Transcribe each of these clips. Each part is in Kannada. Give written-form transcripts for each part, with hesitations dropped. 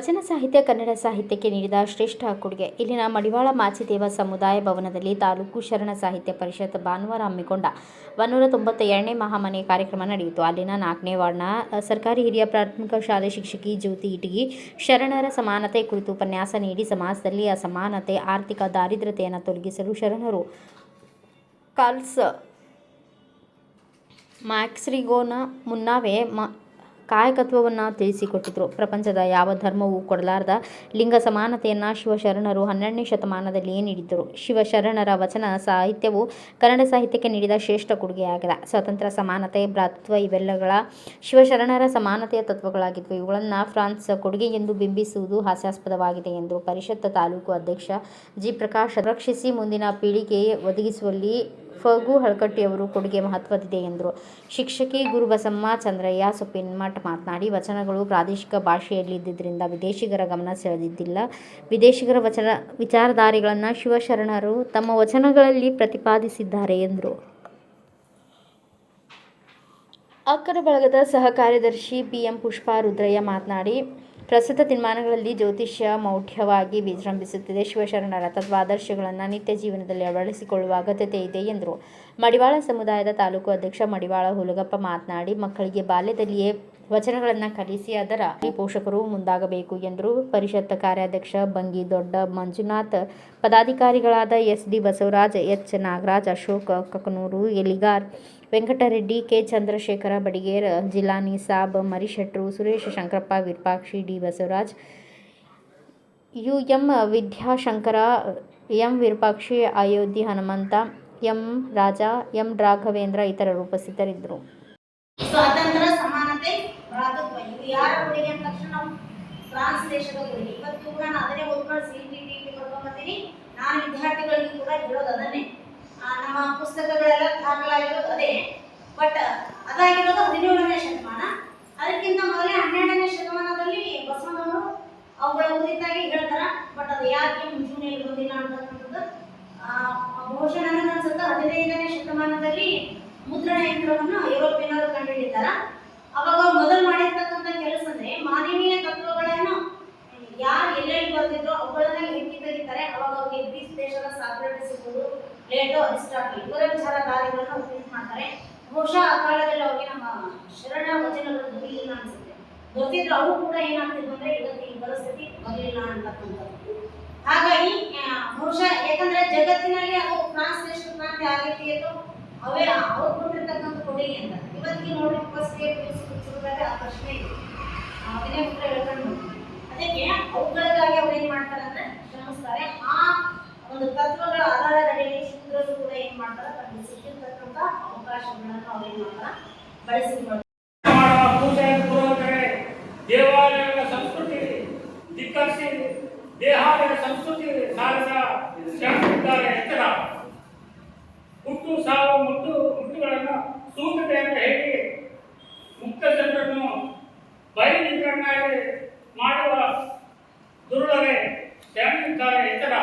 ವಚನ ಸಾಹಿತ್ಯ ಕನ್ನಡ ಸಾಹಿತ್ಯಕ್ಕೆ ನೀಡಿದ ಶ್ರೇಷ್ಠ ಕೊಡುಗೆ. ಇಲ್ಲಿನ ಮಡಿವಾಳ ಮಾಚಿದೇವ ಸಮುದಾಯ ಭವನದಲ್ಲಿ ತಾಲೂಕು ಶರಣ ಸಾಹಿತ್ಯ ಪರಿಷತ್ ಭಾನುವಾರ ಹಮ್ಮಿಕೊಂಡ 192ನೇ ಮಹಾಮನೆ ಕಾರ್ಯಕ್ರಮ ನಡೆಯಿತು. ಅಲ್ಲಿನ 4ನೇ ವಾರ್ಡ್ನ ಸರ್ಕಾರಿ ಹಿರಿಯ ಪ್ರಾಥಮಿಕ ಶಾಲೆ ಶಿಕ್ಷಕಿ ಜ್ಯೋತಿ ಇಟಗಿ ಶರಣರ ಸಮಾನತೆ ಕುರಿತು ಉಪನ್ಯಾಸ ನೀಡಿ, ಸಮಾಜದಲ್ಲಿ ಅಸಮಾನತೆ, ಆರ್ಥಿಕ ದಾರಿದ್ರ್ಯತೆಯನ್ನು ತೊಲಗಿಸಲು ಶರಣರು ಕಾಲ್ಸ್ ಮ್ಯಾಕ್ಸ್ರಿಗೋನ ಮುನ್ನವೇ ಕಾಯಕತ್ವವನ್ನು ತಿಳಿಸಿಕೊಟ್ಟಿದ್ರು. ಪ್ರಪಂಚದ ಯಾವ ಧರ್ಮವೂ ಕೊಡಲಾರದ ಲಿಂಗ ಸಮಾನತೆಯನ್ನು ಶಿವಶರಣರು 12ನೇ ಶತಮಾನದಲ್ಲಿಯೇ ನೀಡಿದ್ದರು. ಶಿವಶರಣರ ವಚನ ಸಾಹಿತ್ಯವು ಕನ್ನಡ ಸಾಹಿತ್ಯಕ್ಕೆ ನೀಡಿದ ಶ್ರೇಷ್ಠ ಕೊಡುಗೆಯಾಗಿದೆ. ಸ್ವಾತಂತ್ರ್ಯ, ಸಮಾನತೆ, ಭ್ರಾತೃತ್ವ ಇವೆಲ್ಲಗಳ ಶಿವಶರಣರ ಸಮಾನತೆಯ ತತ್ವಗಳಾಗಿದ್ವು. ಇವುಗಳನ್ನು ಫ್ರಾನ್ಸ್ ಕೊಡುಗೆ ಎಂದು ಬಿಂಬಿಸುವುದು ಹಾಸ್ಯಾಸ್ಪದವಾಗಿದೆ ಎಂದರು. ಪರಿಷತ್ ತಾಲೂಕು ಅಧ್ಯಕ್ಷ ಜಿ. ಪ್ರಕಾಶ್ ರಕ್ಷಿಸಿ ಮುಂದಿನ ಪೀಳಿಗೆಗೆ ಒದಗಿಸುವಲ್ಲಿ ಫಗು ಹಳಕಟ್ಟಿಯವರ ಕೊಡುಗೆ ಮಹತ್ವದಿದೆ ಎಂದರು. ಶಿಕ್ಷಕಿ ಗುರುಬಸಮ್ಮ ಚಂದ್ರಯ್ಯ ಸೊಪ್ಪಿನಮಠ ಮಾತನಾಡಿ, ವಚನಗಳು ಪ್ರಾದೇಶಿಕ ಭಾಷೆಯಲ್ಲಿದ್ದರಿಂದ ವಿದೇಶಿಗರ ಗಮನ ಸೆಳೆದಿದ್ದಿಲ್ಲ. ವಿದೇಶಿಗರ ವಿಚಾರಧಾರೆಗಳನ್ನು ಶಿವಶರಣರು ತಮ್ಮ ವಚನಗಳಲ್ಲಿ ಪ್ರತಿಪಾದಿಸಿದ್ದಾರೆ ಎಂದರು. ಅಕ್ಕನ ಬಳಗದ ಸಹ ಕಾರ್ಯದರ್ಶಿ ಬಿ.ಎಂ. ಪುಷ್ಪಾ ರುದ್ರಯ್ಯ ಮಾತನಾಡಿ, ಪ್ರಸ್ತುತ ದಿನಮಾನಗಳಲ್ಲಿ ಜ್ಯೋತಿಷ್ಯ ಮೌಢ್ಯವಾಗಿ ವಿಜೃಂಭಿಸುತ್ತಿದೆ. ಶಿವಶರಣರ ತತ್ವಾದರ್ಶಗಳನ್ನು ನಿತ್ಯ ಜೀವನದಲ್ಲಿ ಅಳವಡಿಸಿಕೊಳ್ಳುವ ಅಗತ್ಯತೆ ಇದೆ ಎಂದರು. ಮಡಿವಾಳ ಸಮುದಾಯದ ತಾಲೂಕು ಅಧ್ಯಕ್ಷ ಮಡಿವಾಳ ಹುಲಗಪ್ಪ ಮಾತನಾಡಿ, ಮಕ್ಕಳಿಗೆ ಬಾಲ್ಯದಲ್ಲಿಯೇ ವಚನಗಳನ್ನು ಕಲಿಸಿ ಅದರ ಪೋಷಕರು ಮುಂದಾಗಬೇಕು ಎಂದರು. ಪರಿಷತ್ ಕಾರ್ಯಾಧ್ಯಕ್ಷ ಬಂಗಿ ದೊಡ್ಡ ಮಂಜುನಾಥ್, ಪದಾಧಿಕಾರಿಗಳಾದ S D. Basavaraj, H. Nagaraj, Ashok Kakanur, Eligar, Venkatareddy, K. Chandrashekhara Badiger, Jilani Sab, Marishetru, Suresh Shankarappa, Virupakshi, D. Basavaraj, U. M. Vidyashankara, M. Virupakshi, Ayodhya Hanumantha, M. Raja, M. Raghavendra ಇತರರು ಉಪಸ್ಥಿತರಿದ್ದರು. ಸ್ವಾತಂತ್ರ್ಯ, ಸಮಾನತೆ, ಭ್ರಾತೃತ್ವ ಇದು ಯಾರ ಕೊಡುಗೆ ಅಂತ ತಕ್ಷಣ ನಾವು ಫ್ರಾನ್ಸ್ ದೇಶದ ಕೊಡುಗೆ. ಇವತ್ತು ನಾನು ಅದನ್ನೇ ಓದ್ಕೊಂಡು CET ಬರ್ಕೊಂಬತ್ತೀನಿ. ನಾನು ವಿದ್ಯಾರ್ಥಿಗಳಿಗೂ ಕೂಡ ಹೇಳೋದು ಅದನ್ನೇ. ನಮ್ಮ ಪುಸ್ತಕಗಳೆಲ್ಲ ದಾಖಲಾಗಿರೋದು ಅದೇ. ಬಟ್ ಅದಾಗಿರೋದು 17ನೇ ಶತಮಾನ. ಅದಕ್ಕಿಂತ ಮೊದಲೇ 12ನೇ ಶತಮಾನದಲ್ಲಿ ಬಸವಣ್ಣವರು ಅವುಗಳ ಕುರಿತಾಗಿ ಹೇಳ್ತಾರ. ಬಟ್ ಅದು ಯಾಕೆ ಮುಂಚೂಣಿಯಲ್ಲಿ ಬಂದಿಲ್ಲ ಅಂತಕ್ಕಂಥದ್ದು ಬಹುಶಃ ನನಗೆ ಅನ್ಸುತ್ತೆ 15ನೇ ಶತಮಾನದಲ್ಲಿ ಮುದ್ರಣ ಯಂತ್ರವನ್ನು ಯುರೋಪಿಯನ್ನರು ಕಂಡುಹಿಡಿದಾರ. ಅವಾಗ ಮೊದಲು ಮಾಡಿರ್ತಕ್ಕಂಥ ಕೆಲಸ ಅಂದ್ರೆ ಮಾನವೀಯ ತತ್ವಗಳನ್ನು ಯಾರು ಎಲ್ಲೆಲ್ಲಿ ಬರ್ತಿದ್ರು ಅವುಗಳನ್ನ ಎತ್ತಿ ತೆಗಿತಾರೆ. ಅವಾಗ ಅವ್ರಿಗೆ ಗ್ರೀಸ್ ದೇಶದ ಸಾಕ್ರೆಟಿಸ್ ಇರ್ಬೋದು, ಪ್ಲೇಟೋ, ಅರಿಸ್ಟಾಟಲ್ ಇವರ ವಿಚಾರಧಾರೆಗಳನ್ನು ಉಪಯೋಗ ಮಾಡ್ತಾರೆ. ಬಹುಶಃ ಆ ಕಾಲದಲ್ಲಿ ಅವ್ರಿಗೆ ನಮ್ಮ ಶರಣ ವಚನಗಳು ದೊರೆಯಲಿಲ್ಲ ಅನ್ಸುತ್ತೆ. ಗೊತ್ತಿದ್ರು ಅವು ಕೂಡ ಏನಾಗ್ತಿದ್ವು ಅಂದ್ರೆ ಇವತ್ತಿನ ಪರಿಸ್ಥಿತಿ ಬರಲಿಲ್ಲ ಅಂತಕ್ಕಂಥದ್ದು. ಹಾಗಾಗಿ ಬಹುಶಃ ಯಾಕಂದ್ರೆ ಜಗತ್ತಿನಲ್ಲಿ ಅದು ಫ್ರಾನ್ಸ್ ದೇಶದ ಕ್ರಾಂತಿ ಆಗೈತಿ ಅಂತ ಅವೇ ಅವ್ರು ಕೊಟ್ಟಿರ್ತಕ್ಕಂಥ ಕೊಡುಗೆ ಅಂತ ಇವತ್ತಿಗೆ ನೋಡಿ ಫಸ್ಟ್ ಶುರುವಾಗ ಆ ಪ್ರಶ್ನೆ ಇದೆ. ಅದನ್ನೇ ಉತ್ತರ ಹೇಳ್ಕೊಂಡು ಅದಕ್ಕೆ ಅವುಗಳಿಗಾಗಿ ಅವ್ರು ಏನ್ ಮಾಡ್ತಾರೆ ಅಂದ್ರೆ ಶ್ರಮಿಸ್ತಾರೆ. ಆ ಒಂದು ತತ್ವಗಳ ಆಧಾರದ ಅಡಿಯಲ್ಲಿ ಶೂದ್ರರು ಕೂಡ ಏನ್ ಮಾಡ್ತಾರೆ, ತಮಗೆ ಸಿಕ್ಕಿರ್ತಕ್ಕಂಥ ಅವಕಾಶಗಳನ್ನು ಅವ್ರು ಏನ್ ಮಾಡ್ತಾರೆ ಬಳಸಿಕೊಳ್ಳುತ್ತಾರೆ. ದೇವಾಲಯಗಳ ಸಂಸ್ಕೃತಿ ಧಿಕ್ಕರಿಸಿ ದೇಹಾಲಯ ಸಂಸ್ಕೃತಿ ಸಾರದ ಶಾಂತಿದ್ದಾರೆ ಎತ್ತರ ಹುಟ್ಟು ಸಾವು ಮುಟ್ಟುಗಳನ್ನು ಸೂಕ್ತತೆಯನ್ನು ಹೇಳಿ ಮುಕ್ತ ಜನರನ್ನು ಬಯಲಿಕರನ್ನಾಗಿ ಮಾಡುವ ದುರುಳರೆ ಶಾಂತಿದ್ದಾರೆ ಎತ್ತರ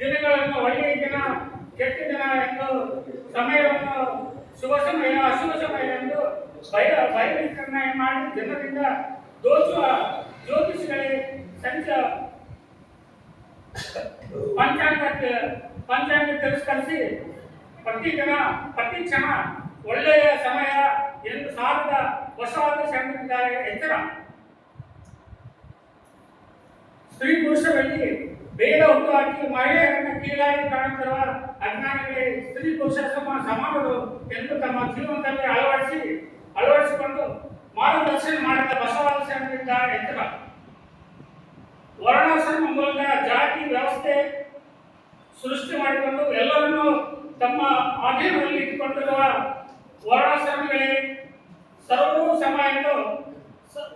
ದಿನಗಳನ್ನು ಒಳ್ಳೆಯ ದಿನ ಕೆಟ್ಟ ದಿನ ಎಂದು ಸಮಯವನ್ನು ಶುಭ ಸಮಯ ಅಶುಭ ಸಮಯ ಎಂದು ಬಯಲಿಕರನ್ನಾಗಿ ಮಾಡಿ ಜನರಿಂದ ದೋಚುವ ಜ್ಯೋತಿಷಿಗಳೇ ಪಂಚಾಂಗ ತಿರಸ್ಕರಿಸಿ ಪ್ರತಿ ಕ್ಷಣ ಒಳ್ಳೆಯ ಸಮಯ ಎಂದು ಸಾರದ ಹೊಸವಾದ ಶರಣರಿದ್ದಾರೆ ಎಚ್ಚರ. ಸ್ತ್ರೀ ಪುರುಷರಲ್ಲಿ ಭೇದ ಹುಟ್ಟು ಹಾಕಿ ಮಹಿಳೆಯರನ್ನು ಕೀಳಾಗಿ ಕಾಣುತ್ತಿರುವ ಅಜ್ಞಾನಿಗಳೇ ಸ್ತ್ರೀ ಪುರುಷ ಸಮಾನರು ಎಂದು ತಮ್ಮ ಜೀವನದಲ್ಲಿ ಅಳವಡಿಸಿಕೊಂಡು ಮಾರ್ಗದರ್ಶನ ಮಾಡಿದ ಬಸವಾದ ಶರಣರಿದ್ದಾರೆ ಎಚ್ಚರ. ವರ್ಣಾಶ್ರಮ ಮೂಲಕ ಜಾತಿ ವ್ಯವಸ್ಥೆ ಸೃಷ್ಟಿ ಮಾಡಿಕೊಂಡು ಎಲ್ಲರನ್ನೂ ತಮ್ಮ ಅಧೀನದಲ್ಲಿ ಇಟ್ಟುಕೊಂಡಿರುವ ವರ್ಣಾಶ್ರಮಗಳೇ ಸರ್ವರೂ ಸಮ ಎಂದು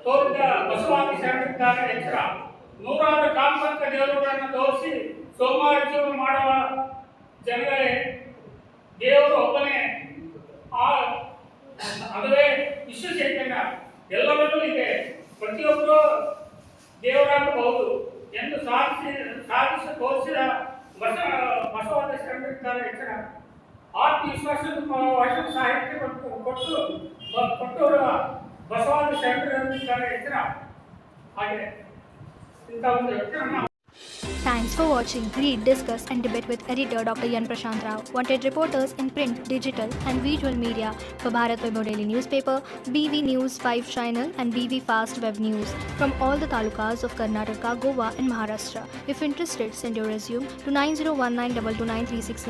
ತೋರಿದ ಬಸವಾದಿ ಶರಣರಿದ್ದಾರೆ ಎಚ್ಚರ. ನೂರಾರು ಕಾಲ್ಪನಿಕ ದೇವರುಗಳನ್ನು ತೋರಿಸಿ ಸೋಮವಾರ ಜೀವನ ಮಾಡುವ ಜನಗಳೇ ದೇವರು ಒಬ್ಬನೇ, ಅದುವೇ ವಿಶ್ವ ಚೈತನ್ಯ ಎಲ್ಲವನ್ನೂ ಇದೆ, ಪ್ರತಿಯೊಬ್ಬರು ದೇವರಾಗಬಹುದು ಎಂದು ಸಾಧಿಸಿ ತೋರಿಸಿದ ಬಸವಾದ ಶರಣರಿದ್ದಾರೆ ಎಚ್ಚರ. ಆತ್ಮವಿಶ್ವಾಸ ವಚನ ಸಾಹಿತ್ಯ ಕೊಟ್ಟವರು ಬಸವಾದ ಶರಣರಿದ್ದಾರೆ ಎಚ್ಚರ. ಹಾಗೆ ಇಂಥ ಒಂದು ರಕ್ಷಣೆ. Thanks for watching Read, Discuss and Debate with editor Dr. Yan Prashant Rao. Wanted reporters in print, digital and visual media for Bharat Vaibhav Daily Newspaper, BV News 5 Channel and BV Fast Web News from all the talukas of Karnataka, Goa and Maharashtra. If interested, send your resume to 9019229369.